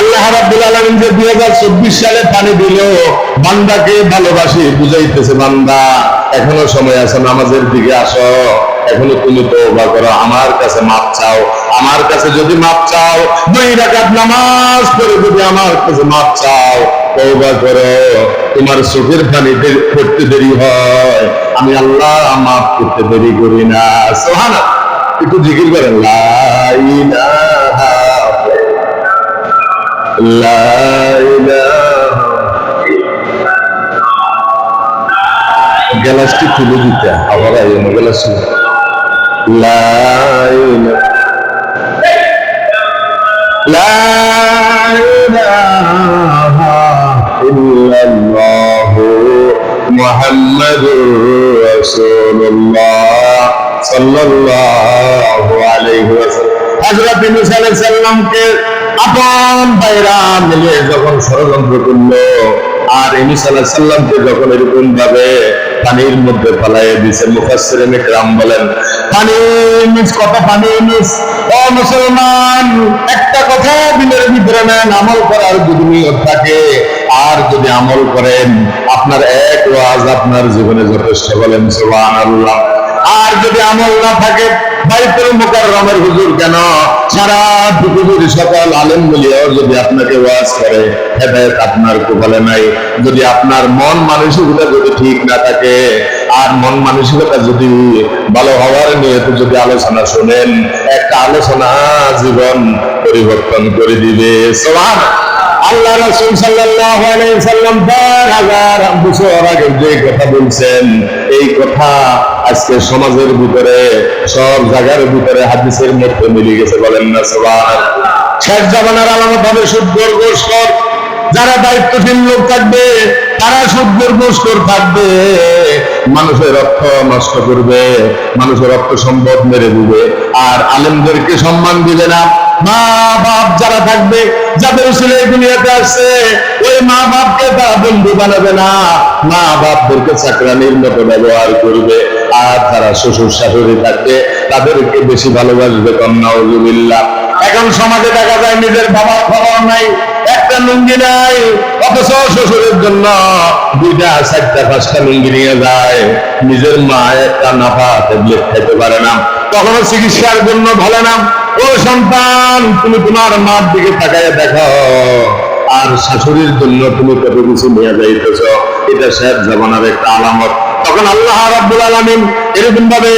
আল্লাহ রাব্বুল আলামিন যে 2024 সালে পানি দিল, বান্দাকে ভালোবাসি বুঝাইতেছে, বান্দা এখনো সময় আছে, নামাজের দিকে আসো, এখনো তুমি তওবা করো, আমার কাছে মাপ চাও। আমার কাছে যদি মাপ চাও, 2 রাকাত নামাজ পড়ে যদি আমার কাছে মাপ চাও, তওবা করো, তোমার চোখের পানি পড়তে দেরি হয়, আমি আল্লাহ মাফ করতে দেরি করি না। সুবহানাল্লাহ। একটু জিকির করেন, লা ইলাহা লা ইলাহা। গ্লাসটি তুলে দিতে আবার আইন গ্লাস। লা ইলাহা লা ইলাহা ইল্লাল্লাহ মুহাম্মাদুর রাসূলুল্লাহ সাল্লাল্লাহু আলাইহি ওয়াসাল্লাম। হযরত মুসা আলাইহিস সালামকে আপন ভাইরা মিলে যখন ষড়যন্ত্র করলো, আর মুসা আলাইহিস সালামকে যখন এরকম ভাবে পানির মধ্যে ফেলাইয়া দিয়েছে, মুফাসসিরিনে কেরাম বলেন পানি মিস, কত পানি মিস। ও মুসলমান, একটা কথা দিলের ভিতরে নেন, আমল করার যদি নিয়ত থাকে, আর যদি আমল করেন, আপনার এক ওয়াজ আপনার জীবনে যথেষ্ট। বলেন সুবহানাল্লাহ। আর যদি আমল না থাকে, বাইতুল মুকাররমের হুজুর কেন, সারা পৃথিবীর সকল আলেম বলিয়াও যদি আপনাকে ওয়াজ করে, হেদায়েত আপনার কপালে নাই। যদি আপনার মন মানসিকতা যদি ঠিক না থাকে, আর মন মানসিকতা যদি ভালো হওয়ার নিয়তে যদি আলোচনা শোনেন, একটা আলোচনা জীবন পরিবর্তন করে দিবে। সুবহানাল্লাহ। আল্লাহ রাসূল সাল্লাল্লাহু আলাইহি ওয়াসাল্লাম 4000 বছর আগে যে কথা বলছেন, এই কথা আজকে সমাজের ভিতরে সব জায়গার ভিতরে হাদিসের মধ্যে মিলে গেছে। বলেন না সুবহানাল্লাহ। শেষ জামানার আলামত হবে সুদখোর, ঘুষখোর। যারা দায়িত্বশীল লোক থাকবে তারা সুদখোর, ঘুষখোর থাকবে, মানুষের রক্ত নষ্ট করবে, মানুষের রক্ত সম্পদ মেরে দিবে, আর আলেমদেরকে সম্মান দিবে না। মা বাপ যারা থাকবে, যাদের ছেলে দুনিয়াতে আসছে, ওই মা বাপকে তারা বন্ধু বানাবে না, মা বাপদেরকে চাকরানির মতো ব্যবহার করবে। আর যারা শ্বশুর শাশুড়ি থাকবে, তাদেরকে বেশি ভালোবাসবে। নাউযুবিল্লাহ। এখন সমাজে দেখা যায় নিজের বাবার খবর নাই, একটা লুঙ্গি নাই, অথচ শ্বশুরের জন্য 2টা 4টা 5টা লুঙ্গি নিয়ে যায়। নিজের মা একটা নাফা ট্যাবলেট খাইতে পারে না, কখনো চিকিৎসার জন্য ভালো না। ও সন্তান, তুমি তোমার মার দিকে তাকায় দেখো, আর শাশুড়ির জন্য তুমি কত কিছু নিয়ে যাইতেছ, এটা শেষ জামানার একটা আলামত। তখন আল্লাহ রাব্বুল আলামিন এরকম ভাবে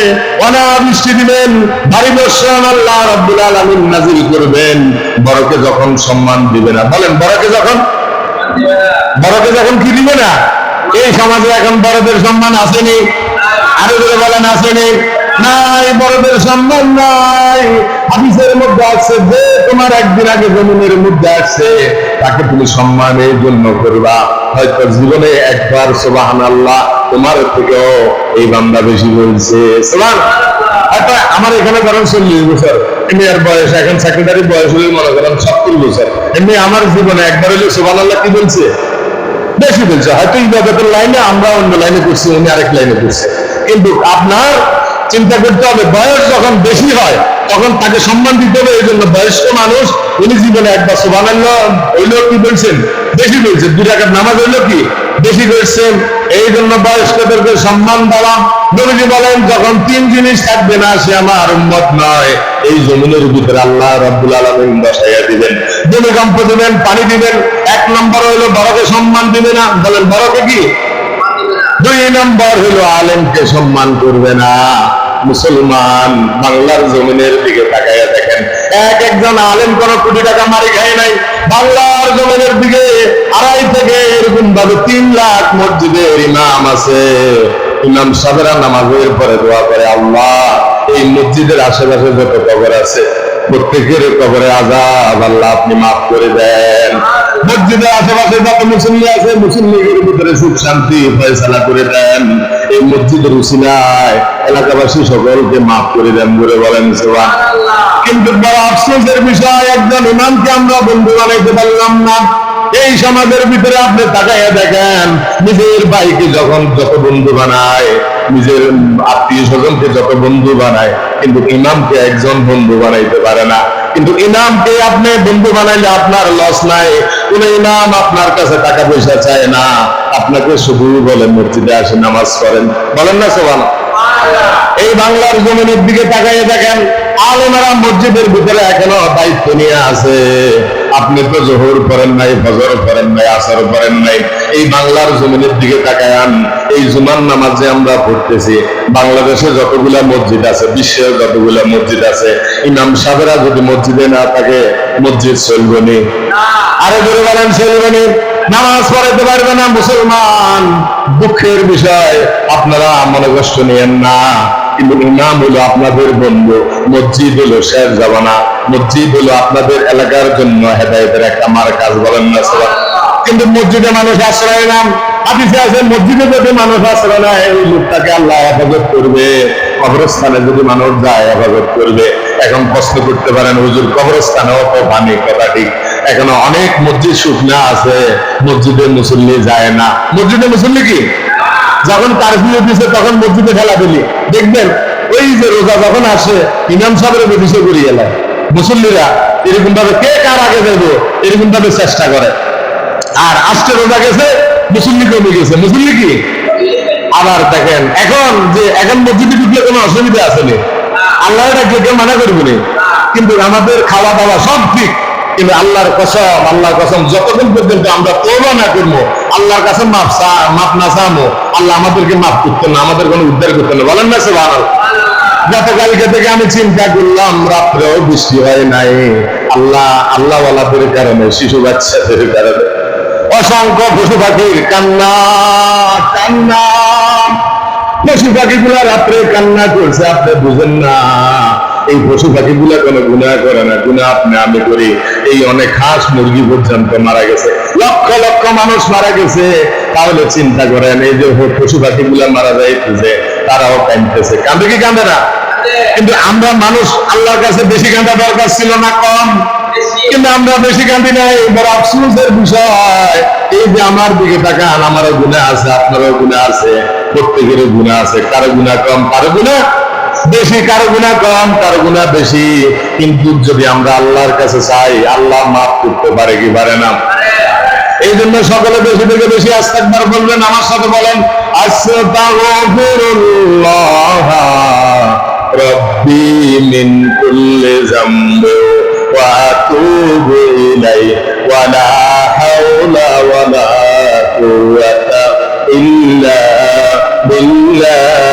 অনাবৃষ্টি দিবেন, ভারী বর্ষণ আল্লাহ রাব্বুল আলামিন নাজিল করবেন। বড়কে যখন সম্মান দিবে না, বলেন বড়কে যখন কি দিবে না? এই সমাজে এখন বড়দের সম্মান আসেনি, আরো ধরে বলেন আসেনি? নাই, বড়দের সম্মান নাই। হাদিসের মধ্যে আছে যে তোমার একদিন আগে জমিনের মধ্যে আসছে, তাকে তুমি সম্মান এই জন্য করবা, হয়তো জীবনে একবার সুবহানাল্লাহ তোমার থেকেও এই বান্দা বেশি বলছে। সুবহানাল্লাহ। আমার এখানে ধরেন 40 বছর, এমনি আর বয়স এখন সেক্রেটারি বয়স হলে মনে করেন 70 বছর, এমনি আমার জীবনে একবার হলে সুবহানাল্লাহ কি বলছে? বেশি বলছে। হয়তো ইবাদতের লাইনে আমরা অন্য লাইনে করছি, উনি আরেক লাইনে করছে। কিন্তু আপনার চিন্তা করতে হবে, বয়স যখন বেশি হয় তখন তাকে সম্মান দিতে হবে। এই জন্য বয়স্ক মানুষ, উনি জীবনে একবার সুবহানাল্লাহ হইলো কি বলছেন? বেশি বলছেন। 2 রাকাত নামাজ হইলো কি? বেশি করছেন। এই জন্য বয়স্কদেরকে সম্মান দেওয়া। নবীজি বলেন, যখন 3 জিনিস থাকবে না, সে আমার উম্মত নয়। এই জমিনের ভিতরে আল্লাহ রাব্বুল আলামিন বসাইয়া দিবেন, ভূমিকম্প দিবেন, পানি দিবেন। 1 নম্বর হইলো বড়কে সম্মান দিবে না। বলেন বড়কে কি? 2 নম্বর হলো আলেমকে সম্মান করবে না। মুসলমান, বাংলার জমিনের দিকে তাকাইয়া দেখেন, একজন আলেম কোন কোটি টাকা মারি খায় নাই। বাংলার জমিনের দিকে 2.5 থেকে এরকম ভাবে 3 লাখ মসজিদের ইমাম আছে। ইমাম সাহেবরা নামাজের পরে দোয়া করে, আল্লাহ এই মসজিদের আশেপাশে যত কবর আছে প্রত্যেকের কবরে আযাব আল্লাহ আপনি মাফ করে দেন। মসজিদের আশেপাশে যত মুসল্লি আছে, মুসল্লিদের ভিতরে সুখ শান্তি ফয়সালা করে দেন। এই মসজিদের উসিলায় এলাকাবাসী সকলকে মাফ করে দেন বলে বলেন সুবহানাল্লাহ। কিন্তু বড় আফসোসের বিষয়, একজন ইমামকে আমরা বন্ধু বানাইতে পারলাম না। এই সমাজের ভিতরে আপনি তাকাইয়া দেখেন, নিজের ভাইকে যখন যত বন্ধু বানায়, নিজের আত্মীয় স্বজনকে যত বন্ধু বানায়, কিন্তু ইমামকে একজন বন্ধু বানাইতে পারে না। কিন্তু ইমামকে আপনি বন্ধু বানাইলে আপনার লস নাই। কোন ইমাম আপনার কাছে টাকা পয়সা চায় না, আপনাকে শুধু বলেন মসজিদে আসে নামাজ পড়েন, বলেন না সুবহানাল্লাহ। এই বাংলার জমিনের দিকে তাকাইয়ে দেখেন, আলেমেরা মসজিদের ভিতরে এখনো দায়িত্ব নিয়ে আছে। আপনি তো জোহর করেন নাই, ফজর করেন নাই, আসর করেন নাই, এই বাংলার জমিনের দিকে তাকায়ান। এই জুমার নামাজ যে আমরা পড়তেছি, বাংলাদেশে যতগুলা মসজিদ আছে, বিশ্বের যতগুলা মসজিদ আছে, ইমাম সাহেবরা যদি মসজিদে না থাকে মসজিদ চলবে নি? আরে ধরে বলেন চলবে নি? নামাজ পড়াতে পারবে না মুসলমান। দুঃখের বিষয়, আপনারা মনে কষ্ট নিয়েন না, কিন্তু ইমাম হলো আপনাদের বন্ধু, মসজিদ হলো শের জামানা, মসজিদ হলো আপনাদের এলাকার জন্য হেদায়েতের একটা মার্কাজ, বলেন না সুবহানাল্লাহ। কিন্তু মসজিদে মানুষ আশ্রয় নাম, হাদিসে আছে মসজিদে যদি মানুষ আশ্রয় নেয় ওই লোকটাকে আল্লাহ হেফাজত করবে, কবরস্থানে যদি মানুষ যায় হেফাজত করবে। এখন প্রশ্ন করতে পারেন, হুজুর কবরস্থানেও তো পানি, কথা ঠিক, এখনো অনেক মসজিদ শুকনা আছে, মসজিদে মুসল্লি যায় না। মসজিদে মুসল্লি কি যখন কারফিউ দিচ্ছে তখন মসজিদে ঠেলা দিলি দেখবেন, ওই যে রোজা যখন আসে ইমাম সাহেবের বেদিশে করিয়ে এলাম মুসল্লিরা এরকম ভাবে কে কার আগে দেবো এরকম ভাবে চেষ্টা করে। আর আজকে রোজা গেছে, মুসল্লি কমে গেছে, মুসল্লি কি। আবার দেখেন এখন মসজিদে ঢুকলে কোনো অসুবিধা আছে না, আল্লাহ ডাকলে কেউ মানা করবে না, কিন্তু আমাদের খাওয়া দাওয়া সব ঠিক। কিন্তু আল্লাহর কসম যতক্ষণ পর্যন্ত আমরা তওবা না করবো, আল্লাহর কাছে মাপ না চাবো, আল্লাহ আমাদেরকে মাফ করতেন না, আমাদের কোনো উদ্ধার করতেন না, বলেন না সুবহানাল্লাহ। গতকালকে থেকে আমি চিন্তা করলাম, রাত্রেও বৃষ্টি হয় নাই, আল্লাহওয়ালাদের কারণে, শিশু বাচ্চাদের কারণে, অসংখ্য পশু পাখির কান্না, পশু পাখিগুলা রাত্রে কান্না করছে, আপনি বুঝেন না। এই পশু পাখিগুলা কোনো গুনাহ করে না, গুনাহ আপনি আমি করি। এই অনেক হাঁস মুরগি পর্যন্ত মারা গেছে, লক্ষ লক্ষ মানুষ মারা গেছে। তাহলে চিন্তা করেন, এই যে পশু পাখিগুলা মারা যাইতেছে, তারাও কাঁদতেছে, কাঁদে কি কাঁদে না? কিন্তু আমরা মানুষ আল্লাহর কাছে বেশি কাঁদা দরকার ছিল না কম? কিন্তু আমরা বেশি কাঁদি নাই। বড় আফসোসের বিষয়, এই যে আমার দিকে তাকান, আমারও গুনাহ আছে, আপনারও গুনাহ আছে, প্রত্যেকেরও গুনাহ আছে। কারো গুনাহ কম, কারো গুনাহ বেশি, কারো গুনাহ কম, কারো গুনাহ বেশি। কিন্তু যদি আমরা আল্লাহর কাছে চাই, আল্লাহ মাফ করতে পারে কি পারে না? এই জন্য সকলে বেশি থেকে বেশি আস্তাগফির বলবেন, আমার সাথে বলেন আস্তাগফিরুল্লাহ রাব্বি মিন কুল্লি যামবি ওয়া আতুবু ইলাইহি ওয়া লা হাওলা ওয়া লা কুওয়াতা ইল্লা বিল্লাহ।